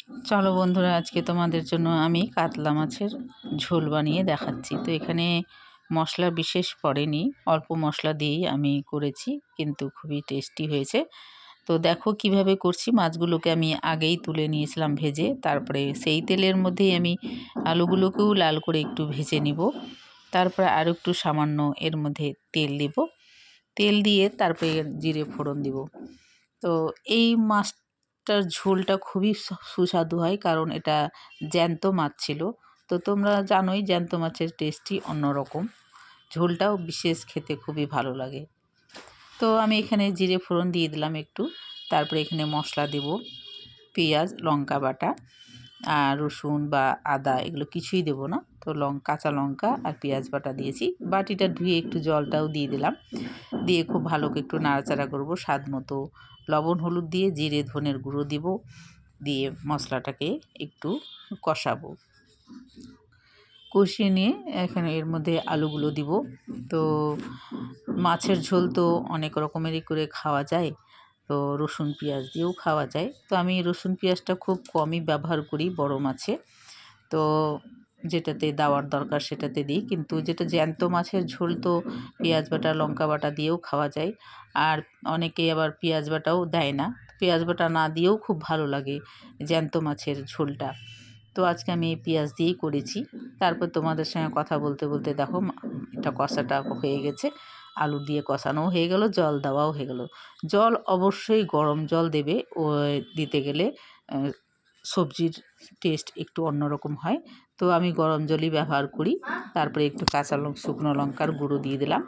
চলো বন্ধুরা, আজকে তোমাদের জন্য আমি কাতলা মাছের ঝোল বানিয়ে দেখাচ্ছি। তো এখানে মশলা বিশেষ পড়েনি, অল্প মশলা দিয়েই আমি করেছি, কিন্তু খুবই টেস্টি হয়েছে। তো দেখো কিভাবে করছি। মাছগুলোকে আমি আগেই তুলে নিয়েছিলাম ভেজে, তারপরে সেই তেলের মধ্যেই আমি আলুগুলোকেও লাল করে একটু ভেজে নিব। তারপরে আরও একটু সামান্য এর মধ্যে তেল দিব, তেল দিয়ে তারপরে জিরে ফোড়ন দিব। তো এই মাছটার ঝোলটা খুবই সুস্বাদু হয়, কারণ এটা জ্যান্ত মাছ ছিল। তো তোমরা জানোই জ্যান্ত মাছের টেস্টই অন্যরকম, ঝোলটাও বিশেষ খেতে খুবই ভালো লাগে। তো আমি এখানে জিরে ফোড়ন দিয়ে দিলাম একটু, তারপরে এখানে মশলা দেব, পেঁয়াজ লঙ্কা বাটা আর রসুন বা আদা এগুলো কিছুই দেব না। তো কাঁচা লঙ্কা আর পেঁয়াজ বাটা দিয়েছি, বাটিটা ধুয়ে একটু জলটাও দিয়ে দিলাম, দিয়ে খুব ভালো করে একটু নাড়াচাড়া করব। স্বাদ মতো লবণ হলুদ দিয়ে জিরে ধনের গুঁড়ো দিব, দিয়ে মশলাটাকে একটু কষাবো। কষিয়ে নিয়ে এখানে এর মধ্যে আলুগুলো দিব। তো মাছের ঝোল তো অনেক রকমেরই করে খাওয়া যায়, তো রসুন পেঁয়াজ দিয়েও খাওয়া যায়। তো আমি রসুন পেঁয়াজটা খুব কমই ব্যবহার করি বড় মাছে, তো যেটাতে দেওয়ার দরকার সেটাতে দিই। কিন্তু যেটা জ্যান্ত মাছের ঝোল তো পেঁয়াজ বাটা লঙ্কা বাটা দিয়েও খাওয়া যায়, আর অনেকে আবার পেঁয়াজ বাটাও দেয় না। পেঁয়াজ বাটা না দিয়েও খুব ভালো লাগে জ্যান্ত মাছের ঝোলটা। তো আজকে আমি পেঁয়াজ দিয়েই করেছি। তারপর তোমাদের সঙ্গে কথা বলতে বলতে দেখো এটা কষাটা হয়ে গেছে, আলু দিয়ে কষানোও হয়ে গেল, জল দেওয়াও হয়ে গেল। জল অবশ্যই গরম জল দেবে, ও দিতে গেলে সবজির টেস্ট একটু অন্যরকম হয়। তো আমি গরম জলই ব্যবহার করি। তারপরে একটু শুকনো লঙ্কার গুঁড়ো দিয়ে দিলাম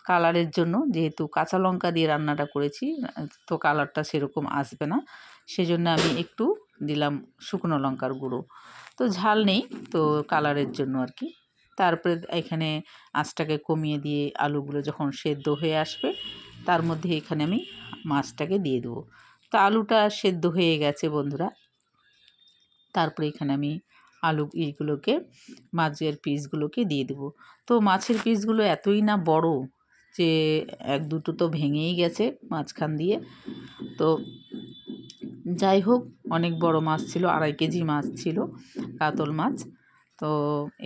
কালারের জন্য, যেহেতু কাঁচা লঙ্কা দিয়ে রান্নাটা করেছি, তো কালারটা সেরকম আসবে না, সেজন্য আমি একটু দিলাম শুকনো লঙ্কার গুঁড়ো। তো ঝাল নেই, তো কালারের জন্য আর কি। তারপরে এখানে আঁচটাকে কমিয়ে দিয়ে আলুগুলো যখন সেদ্ধ হয়ে আসবে, তার মধ্যে এখানে আমি মাছটাকে দিয়ে দেবো। তো আলুটা সেদ্ধ হয়ে গেছে বন্ধুরা। তারপরে এখানে আমি মাছের পিসগুলোকে দিয়ে দেবো। তো মাছের পিসগুলো এতই না বড় যে এক দুটো তো ভেঙেই গেছে মাঝখান দিয়ে। তো যাই হোক, অনেক বড় মাছ ছিল, 2.5 কেজি মাছ ছিল, কাতল মাছ। তো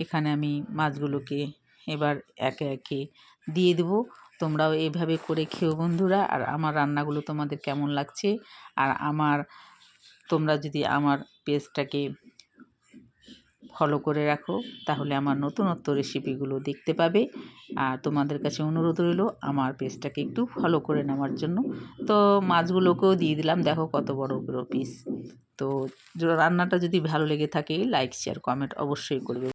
এখানে আমি মাছগুলোকে এবার একে একে দিয়ে দেবো। তোমরাও এইভাবে করে খেও বন্ধুরা। আর আমার রান্নাগুলো তোমাদের কেমন লাগছে, আর তোমরা যদি আমার পেজটাকে ফলো করে রাখো, তাহলে আমার নতুনত্ব রেসিপিগুলো দেখতে পাবে। আর তোমাদের কাছে অনুরোধ রইল আমার পেজটাকে একটু ফলো করে নেওয়ার জন্য। তো মাছগুলোকেও দিয়ে দিলাম, দেখো কত বড় বড় পিস। তো রান্নাটা যদি ভালো লেগে থাকে লাইক শেয়ার কমেন্ট অবশ্যই করবে।